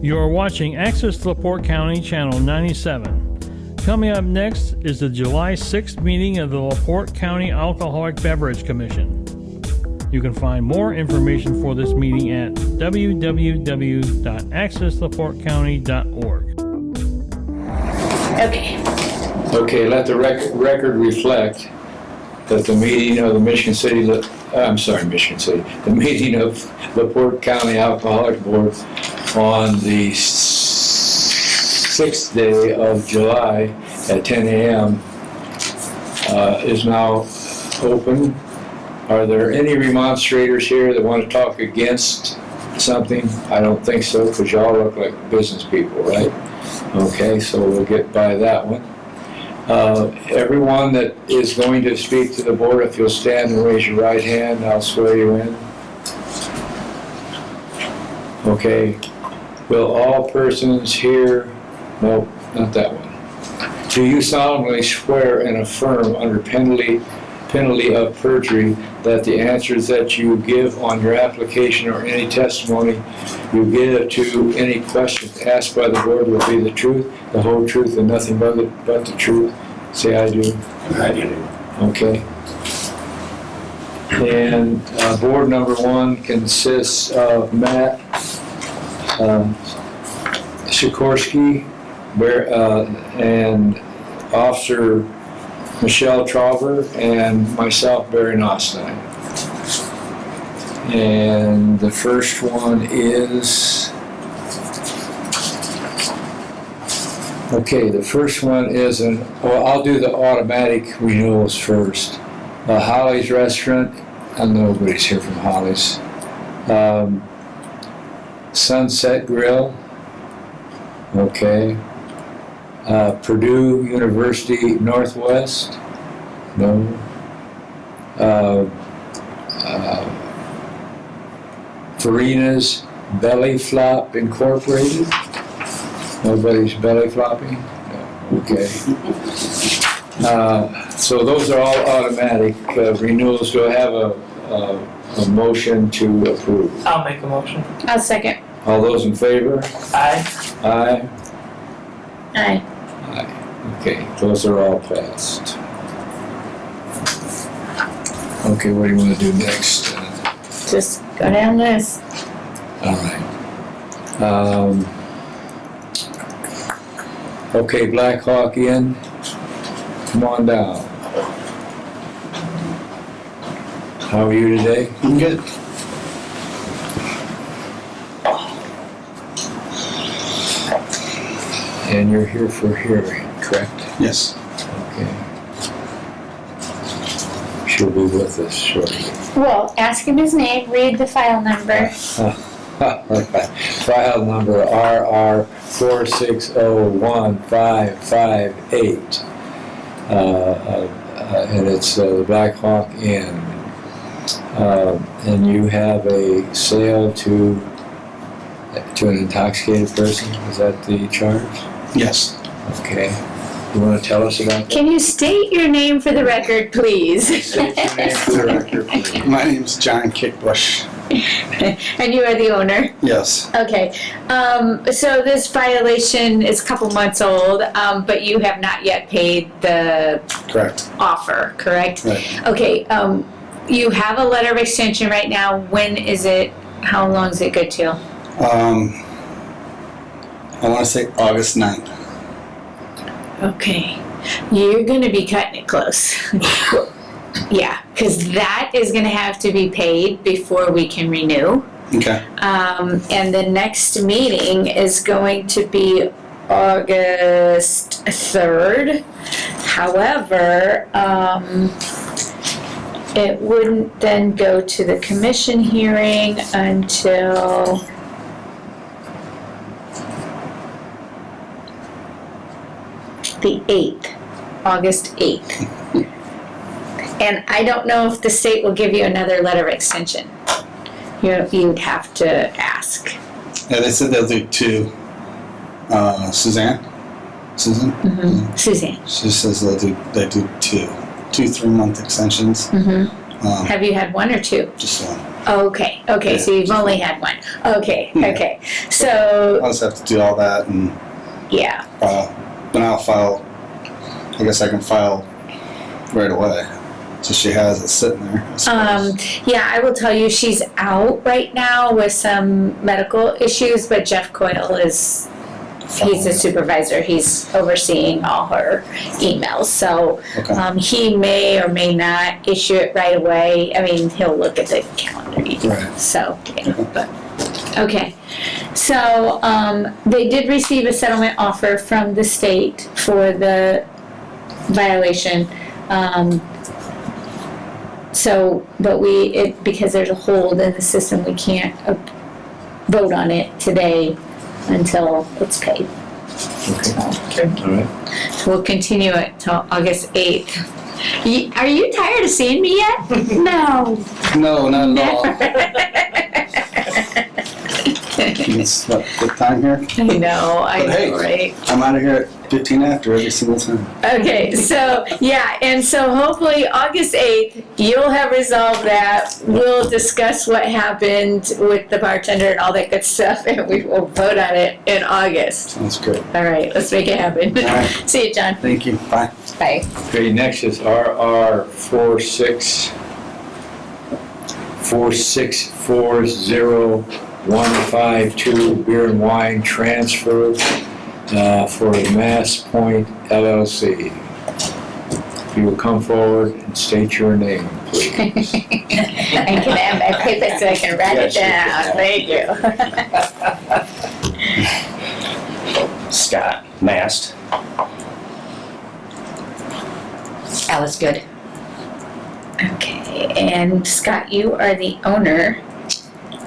You are watching Access to LaPorte County, Channel 97. Coming up next is the July 6th meeting of the LaPorte County Alcoholic Beverage Commission. You can find more information for this meeting at www.accesslaportecounty.org. Okay, let the record reflect that the meeting of the the meeting of LaPorte County Alcoholic Board on the 6th day of July at 10 a.m. Is now open. Are there any remonstrators here that want to talk against something? I don't think so, because y'all look like business people, right? Okay, so we'll get by that one. Everyone that is going to speak to the board, if you'll stand and raise your right hand, I'll swear you in. Okay. Will all persons here, no, not that one. Do you solemnly swear and affirm under penalty of perjury that the answers that you give on your application or any testimony you give to any questions asked by the board will be the truth, the whole truth, and nothing but the truth? Say I do. I do. Okay. And board number one consists of Matt Sikorsky and Officer Michelle Trauber and myself, Barry Nostine. And the first one is, I'll do the automatic renewals first. Holly's Restaurant, nobody's here from Holly's. Sunset Grill, okay. Purdue University Northwest, no. Farina's Belly Flop Incorporated, nobody's belly flopping? No, okay. So those are all automatic renewals. Do I have a motion to approve? I'll make a motion. I'll second. All those in favor? Aye. Aye. Aye. Aye. Okay, those are all passed. Okay, what do you want to do next? Just go down this. All right. Okay, Black Hawk Inn, come on down. How are you today? I'm good. And you're here for hearing, correct? Yes. Okay. She'll be with us shortly. Well, ask him his name, read the file number. File number RR46015558. And it's the Black Hawk Inn. And you have a sale to an intoxicated person? Is that the charge? Yes. Okay. You want to tell us about that? Can you state your name for the record, please? State your name for the record, please. My name's John Kickbush. And you are the owner? Yes. Okay. So this violation is a couple months old, but you have not yet paid the Correct. offer, correct? Right. Okay. You have a letter of extension right now. When is it? How long is it good till? I want to say August 9th. Okay. You're going to be cutting it close. Yeah, because that is going to have to be paid before we can renew. Okay. And the next meeting is going to be August 3rd. However, it wouldn't then go to the commission hearing until the 8th, August 8th. And I don't know if the state will give you another letter of extension. You'd have to ask. Yeah, they said they'll do two. Susan? Mm-hmm. Suzanne. She says they do two 3-month extensions. Mm-hmm. Have you had one or two? Just one. Okay, okay, so you've only had one. Okay, Yeah. okay. So, I'll just have to do all that and yeah, then I'll file, I guess I can file right away. So she has it sitting there. I suppose. yeah, I will tell you, she's out right now with some medical issues, but Jeff Coyle is, he's the supervisor. He's overseeing all her emails. So Okay. he may or may not issue it right away. I mean, he'll look at the calendar. Right. So, yeah, but, okay. So they did receive a settlement offer from the state for the violation. So, but because there's a hold in the system, we can't vote on it today until it's paid. Okay, all right. So we'll continue it till August 8th. Are you tired of seeing me yet? No. No, not at all. It's what, good time here? I know, But hey, right? I'm out of here at 15 after every single time. Okay, so, yeah, and so hopefully August 8th, you'll have resolved that. We'll discuss what happened with the bartender and all that good stuff, and we will vote on it in August. Sounds good. All right, let's make it happen. All right. See you, John. Thank you. Bye. Bye. Okay, next is RR 4640152 beer and wine transfer for Mass Point LLC. If you will come forward and state your name, please. I can have my paper so I can write it Yes, down. Thank you. Scott Mast. Alice Good. Okay, and Scott, you are the owner,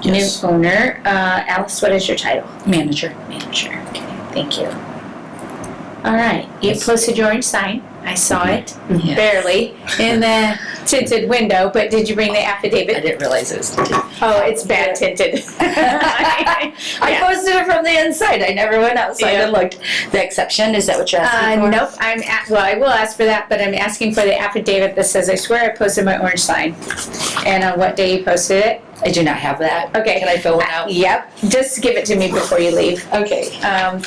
Yes. new owner. Alice, what is your title? Manager. Manager. Okay, thank you. All right, you posted your orange sign. I saw it, Yeah. barely, in the tinted window, but did you bring the I affidavit? didn't realize it was tinted. Oh, it's bad tinted. I Yeah. posted it from the inside. I never went outside and looked. The exception, is that what you're asking for? Nope, well, I will ask for that, but I'm asking for the affidavit that says, I swear I posted my orange sign. And on what day you posted it? I do not have that. Okay. Can I fill one out? Yep, just give it to me before you leave. Okay.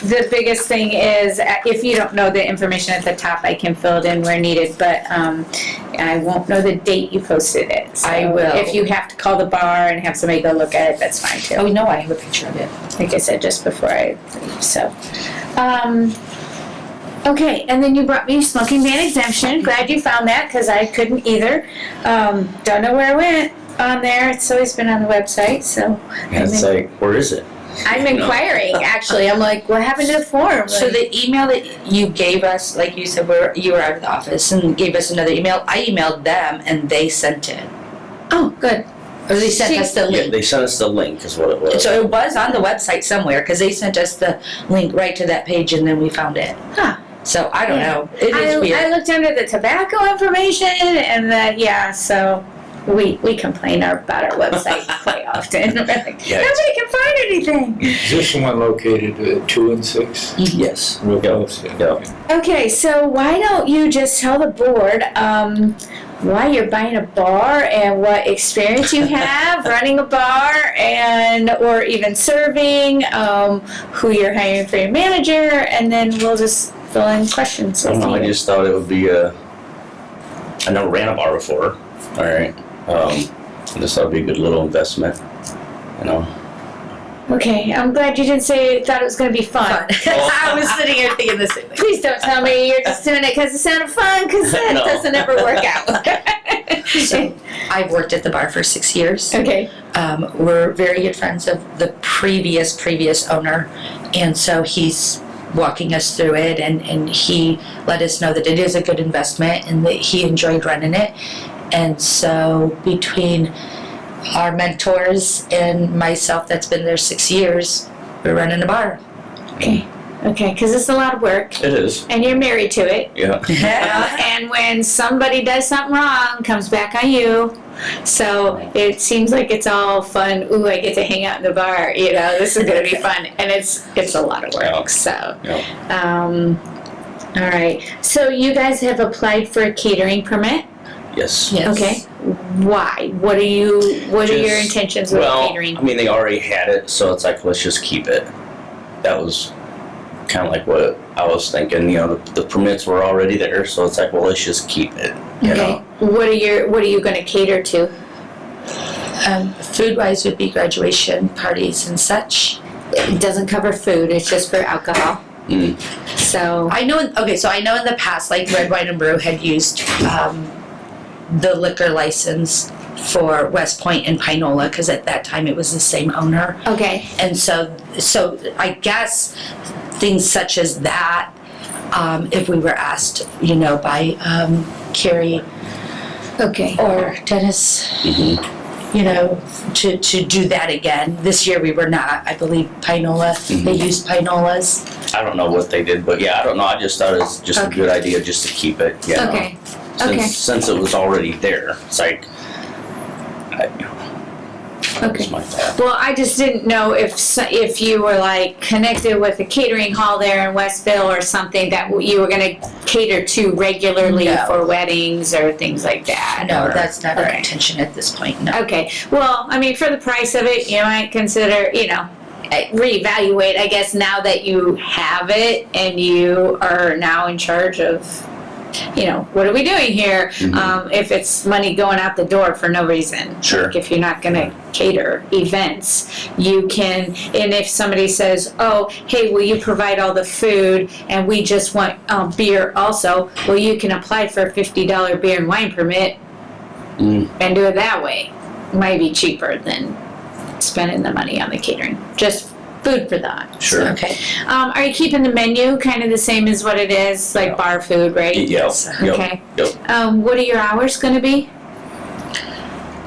The biggest thing is, if you don't know the information at the top, I can fill it in where needed, but I won't know the date you posted it. So I will. If you have to call the bar and have somebody go look at it, that's fine too. Oh, no, I have a picture of it. Like I said, just before I leave, so. Okay, and then you brought me smoking ban exemption. Glad you found that, because I couldn't either. Don't know where it went on there. It's always been on the website, so. Yeah, it's like, where is it? I'm inquiring, actually. I'm like, what happened to the form? So the email that you gave us, like you said, you were out of the office and gave us another email. I emailed them and they sent it. Oh, good. Or they sent us the Yeah, link. they sent us the link is what it was. So it was on the website somewhere because they sent us the link right to that page and then we found it. Huh. So I don't know. It is I weird. looked under the tobacco information and so we complain about our website quite often. We're like, Yeah, nobody can find anything. Is this the one located at 2 and 6? Yes. Real Yep. close, yeah. Yep. Okay, so why don't you just tell the board why you're buying a bar and what experience you have running a bar and or even serving, who you're hiring for your manager, and then we'll just fill in questions. I don't know, I just thought it would be I never ran a bar before. All right. I just thought it'd be a good little investment. You know. Okay, I'm glad you didn't say you thought it was going to be fun. I was sitting here thinking the same thing. Please don't tell me you're just doing it because it sounded fun, because that No. doesn't ever work out. So I've worked at the bar for 6 years. Okay. We're very good friends of the previous owner, and so he's walking us through it, and he let us know that it is a good investment and that he enjoyed running it. And so between our mentors and myself that's been there 6 years, we're running a bar. Okay, because it's a lot of work, It is. and you're married to it. Yeah. And when somebody does something wrong, it comes back on you. So it seems like it's all fun. Ooh, I get to hang out in the bar. This is going to be fun, and it's a lot of work. Yeah. So, Yeah. all right. So you guys have applied for a catering permit. Yes. Yes. Okay. why? What are your Just- intentions with Well, catering? I mean, they already had it, so it's like, let's just keep it. That was kind of like what I was thinking, you know, the permits were already there, so it's like, well, let's just keep it, you Okay. know? What are you gonna cater to? Food-wise would be graduation parties and such. It doesn't cover food, it's just for alcohol. Mm. So, I know in the past, like Red Wine and Brew had used the liquor license for West Point and Pinola, because at that time it was the same owner. okay, And so I guess things such as that, if we were asked, you know, by Carrie okay. or Dennis, you know, to do that again. This year we were not. I believe Pinola, they used Pinolas. I don't know what they did, but yeah, I don't know. I just thought it was just a good idea just to keep it, you know? Okay, okay. Since it was already there, it's like, that Okay. was my thought. Well, I just didn't know if you were like connected with a catering hall there in Westville or something that you were gonna cater to regularly No. for weddings or things like that. No, or- that's not our Okay. intention at this point, no. Okay, well, I mean, for the price of it, you might consider, you know, reevaluate, I guess, now that you have it and you are now in charge of, you know, what are we doing here? If it's money going out the door for no reason. Sure. Like if you're not gonna cater events, you can, and if somebody says, oh, hey, will you provide all the food and we just want beer also, well, you can apply for a $50 beer and wine permit and do it that way. Might be cheaper than spending the money on the catering. Just food for thought. Sure. Okay. Are you keeping the menu kind of the same as what it is, like bar food, right? Yep, Okay. yep. What are your hours gonna be?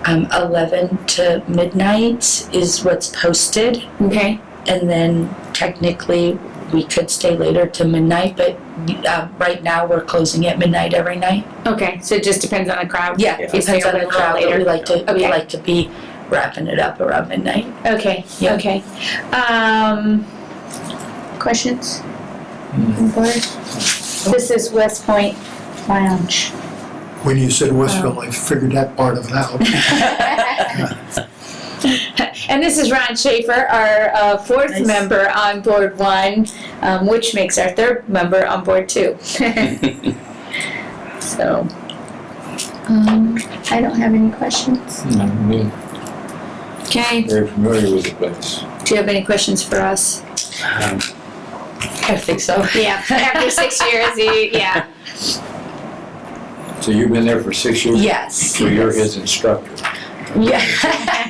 11 to midnight is what's posted, Okay. and then technically we could stay later to midnight, but right now we're closing at midnight every night. Okay, so it just depends on the crowd? Yeah, If you stay depends on open the a little crowd, but later. we Okay. like to be wrapping it up around midnight. Okay, Yeah. okay. Questions? On board? This is West Point Lounge. When you said Westville, I figured that part of it out. And this is Ron Schaefer, our fourth Nice. member on board one, which makes our third member on board two. So, I don't have any questions. I'm Okay, very familiar with the place. do you have any questions for us? I think so. Yeah, after 6 years, yeah. So you've been there for 6 years? Yes. So you're his instructor. Yeah.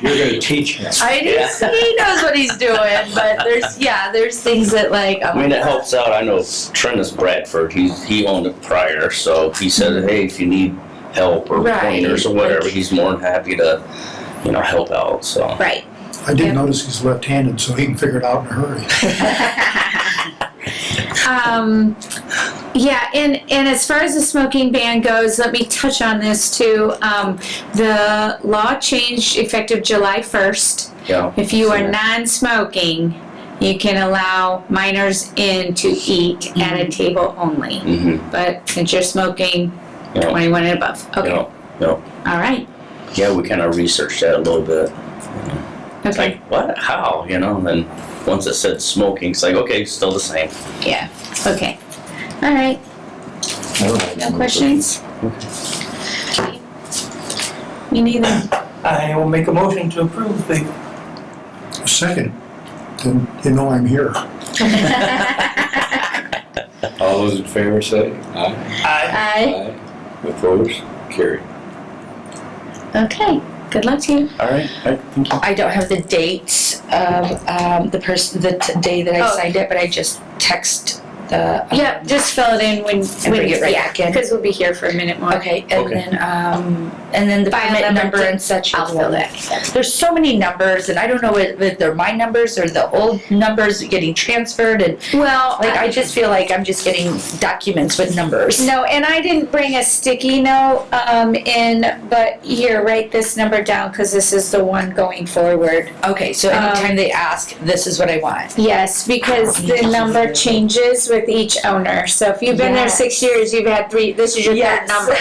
You're gonna teach him. He knows what he's doing, but there's things that like, I mean, it helps out. I know Trentus Bradford, he owned it prior, so he said, hey, if you need help or Right. pointers or whatever, he's more than happy to, you know, help out, so. Right. I did Yeah. notice he's left-handed, so he can figure it out in a hurry. Yeah, and as far as the smoking ban goes, let me touch on this too. The law changed effective July 1st. Yeah. If you are non-smoking, you can allow minors in to eat at a table only. But since you're smoking, Yeah. 21 and above. Okay, Yeah. Yeah. all right, Yeah, we kind of researched that a little bit. It's okay, like, what? How? You know, and then once it said smoking, it's like, okay, still the same. yeah, okay. All right, I don't have no any questions? Me neither. I will make a motion to approve the, Second, then you know I'm here. All those in favor say aye. I, Aye. Opposed? Carried. Okay, good luck to you. All right. Thank you. I don't have the date of the day that I Oh. signed it, but I just text the. Yeah, just fill it in when bring it right back in. because we'll be here for a minute more. Okay, and Okay. then the File permit number number to- and such. I'll as fill well. that. There's so many numbers, and I don't know whether they're my numbers or the old numbers getting transferred, and Well, like I just feel like I'm just getting documents with numbers. no, and I didn't bring a sticky note in, but here, write this number down because this is the one going forward. Okay, so anytime they ask, this is what I want. Yes, because the number changes with each owner. So if you've been there Yes. 6 years, you've had 3, this is your Yes. third number.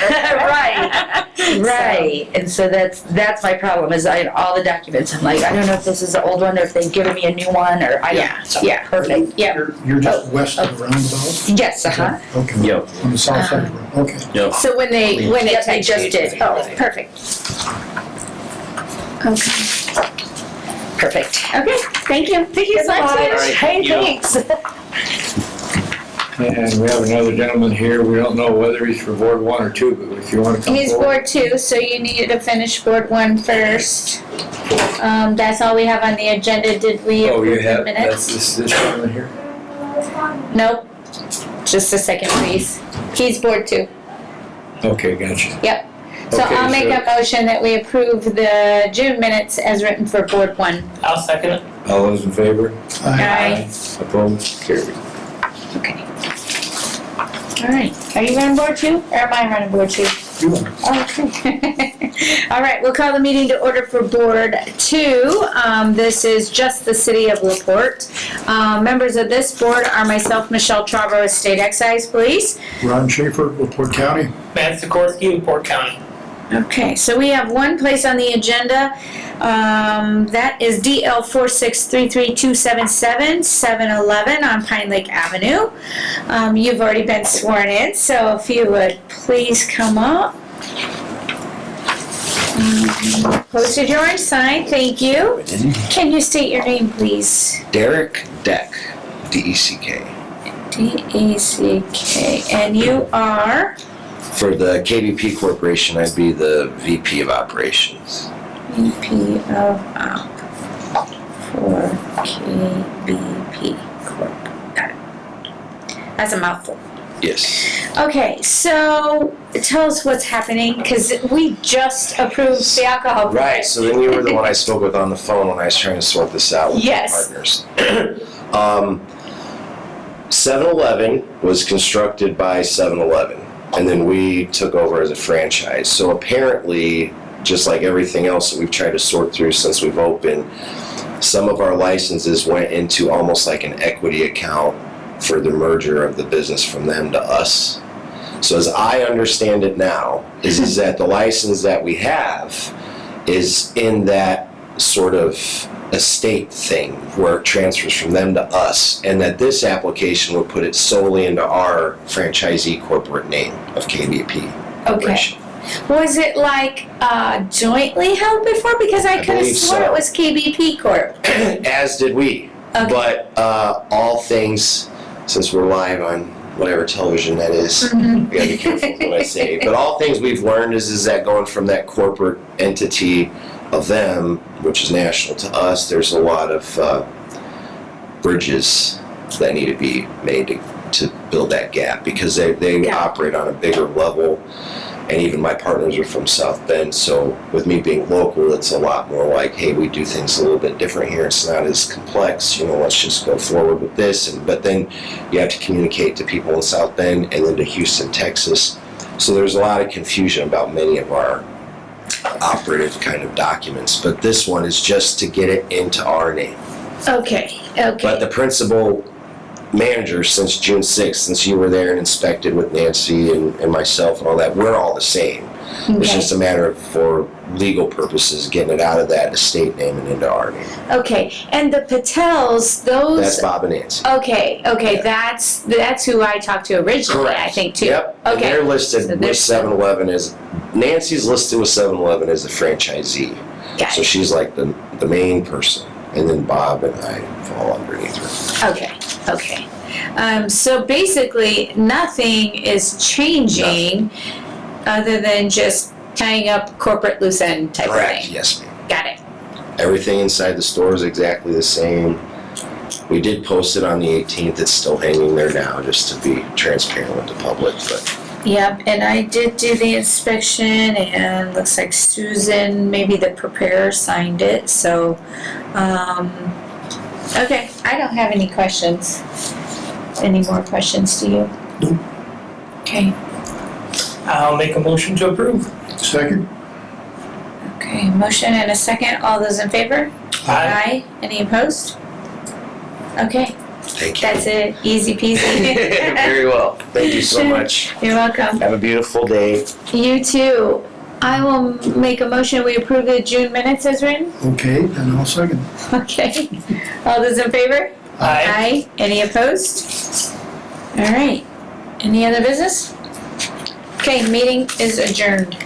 Right. And so that's my problem is all the documents. I'm like, I don't know if this is the old one or if they've given me a new one or I don't. Yeah, So, yeah. Perfect. Yep. You're just west of the roundabout? Yes, uh-huh. Okay. Yep. On the south side of the road, okay. Yep. So when they Yep, they text just you. did. Oh, perfect. Okay. Perfect. Okay, thank you. Thank you so much. Hey, you. thanks. And we have another gentleman here, we don't know whether he's for Board 1 or 2, but if you want to come He's forward. Board 2, so you needed to finish Board 1 first. That's all we have on the agenda. Did we Oh, you approve the have, that's minutes? this gentleman here? Nope. Just a second, please. He's Board 2. Okay, gotcha. Yep. So Okay, I'll make so- a motion that we approve the June minutes as written for Board 1. I'll second it. All those in favor? Aye. Opposed? Carried. Okay. All right. Are you running Board 2 or am I running Board 2? You are. Okay. All right, we'll call the meeting to order for Board 2. This is just the city of LaPorte. Members of this board are myself, Michelle Travo, State Excise Police. Ron Schaefer, LaPorte County. Matt Sikorsky, LaPorte County. Okay, so we have one place on the agenda. That is DL 4633277, 711 on Pine Lake Avenue. You've already been sworn in, so if you would please come up. Posted your orange sign, thank you. Can you state your name, please? Derek Deck, D-E-C-K. D-A-C-K, and you are? For the KBP Corporation, I'd be the VP of Operations. VP of Op for KBP Corp. Got it. That's a mouthful. Yes. Okay, so tell us what's happening, because we just approved the alcohol. Right, so then you were the one I spoke with on the phone when I was trying to sort this out with Yes. my partners. 7-Eleven was constructed by 7-Eleven, and then we took over as a franchise. So apparently, just like everything else that we've tried to sort through since we've opened, some of our licenses went into almost like an equity account for the merger of the business from them to us. So as I understand it now, is that the license that we have is in that sort of estate thing where it transfers from them to us, and that this application would put it solely into our franchisee corporate name of KBP Corporation. Was it like jointly held before? Because I could have believe sworn so. it was KBP Corp. As did we. Okay. But all things, since we're live on whatever television that is, Mhm. we gotta be careful with what I say. But all things we've learned is that going from that corporate entity of them, which is national to us, there's a lot of bridges that need to be made to build that gap, because they Yeah. operate on a bigger level. And even my partners are from South Bend, so with me being local, it's a lot more like, hey, we do things a little bit different here. It's not as complex, let's just go forward with this. But then you have to communicate to people in South Bend and then to Houston, Texas. So there's a lot of confusion about many of our operative kind of documents. But this one is just to get it into our name. Okay. But the principal manager since June 6th, since you were there and inspected with Nancy and myself and all that, we're all the same. It's Okay. just a matter of, for legal purposes, getting it out of that estate name and into our name. Okay. And the Patels, those. That's Bob and Nancy. Okay. Yeah. That's who I talked to originally. I think too. Yep. And Okay. they're listed So with they're- 7-Eleven as, Nancy's listed with 7-Eleven as the franchisee. Got So it. she's like the main person. And then Bob and I fall underneath her. Okay. So basically, nothing is changing other than just tying up corporate loose end type of Correct. thing. Yes, ma'am. Got it. Everything inside the store is exactly the same. We did post it on the 18th. It's still hanging there now, just to be transparent with the public. But Yep, and I did do the inspection, and looks like Susan, maybe the preparer, signed it. So, okay, I don't have any questions. Any more questions to you? No. Okay. I'll make a motion to approve. Second? Okay, motion and a second. All those in favor? Aye. Any opposed? Okay, Thank you. That's it, easy peasy. Very well. Thank you so much. You're welcome. Have a beautiful day. You too. I will make a motion, we approve the June minutes as written. Okay, then I'll second. Okay. All those in favor? Aye. Any opposed? All right. Any other business? Okay, meeting is adjourned.